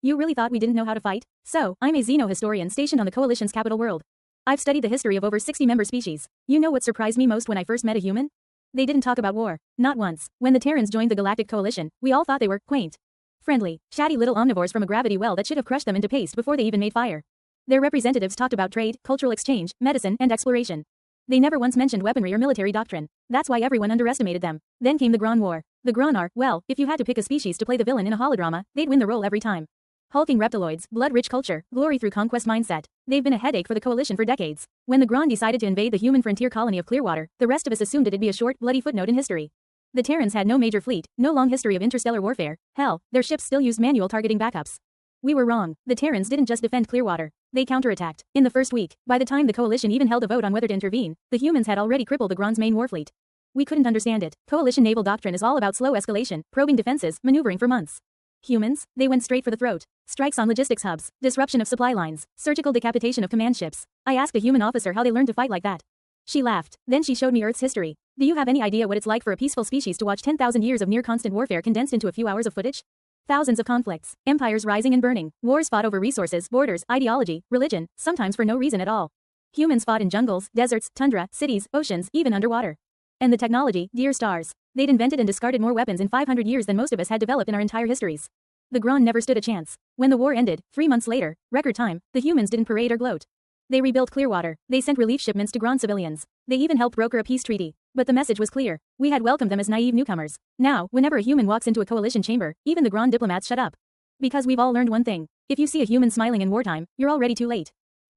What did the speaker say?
You really thought we didn't know how to fight? So, I'm a xenohistorian stationed on the Coalition's capital world. I've studied the history of over 60 member species. You know what surprised me most when I first met a human? They didn't talk about war. Not once. When the Terrans joined the Galactic Coalition, we all thought they were quaint, friendly, chatty little omnivores from a gravity well that should have crushed them into paste before they even made fire. Their representatives talked about trade, cultural exchange, medicine, and exploration. They never once mentioned weaponry or military doctrine. That's why everyone underestimated them. Then came the Gron War. The Gron are, well, if you had to pick a species to play the villain in a holodrama, they'd win the role every time. Hulking reptiloids, blood-rich culture, glory through conquest mindset. They've been a headache for the Coalition for decades. When the Gron decided to invade the human frontier colony of Clearwater, the rest of us assumed it'd be a short, bloody footnote in history. The Terrans had no major fleet, no long history of interstellar warfare. Hell, their ships still used manual targeting backups. We were wrong. The Terrans didn't just defend Clearwater. They counterattacked. In the first week, by the time the Coalition even held a vote on whether to intervene, the humans had already crippled the Gron's main warfleet. We couldn't understand it. Coalition naval doctrine is all about slow escalation, probing defenses, maneuvering for months. Humans, they went straight for the throat. Strikes on logistics hubs, disruption of supply lines, surgical decapitation of command ships. I asked a human officer how they learned to fight like that. She laughed. Then she showed me Earth's history. Do you have any idea what it's like for a peaceful species to watch 10,000 years of near-constant warfare condensed into a few hours of footage? Thousands of conflicts, empires rising and burning, wars fought over resources, borders, ideology, religion, sometimes for no reason at all. Humans fought in jungles, deserts, tundra, cities, oceans, even underwater. And the technology, dear stars. They'd invented and discarded more weapons in 500 years than most of us had developed in our entire histories. The Gron never stood a chance. When the war ended, 3 months later, record time, the humans didn't parade or gloat. They rebuilt Clearwater. They sent relief shipments to Gron civilians. They even helped broker a peace treaty. But the message was clear. We had welcomed them as naive newcomers. Now, whenever a human walks into a Coalition chamber, even the Gron diplomats shut up. Because we've all learned one thing. If you see a human smiling in wartime, you're already too late.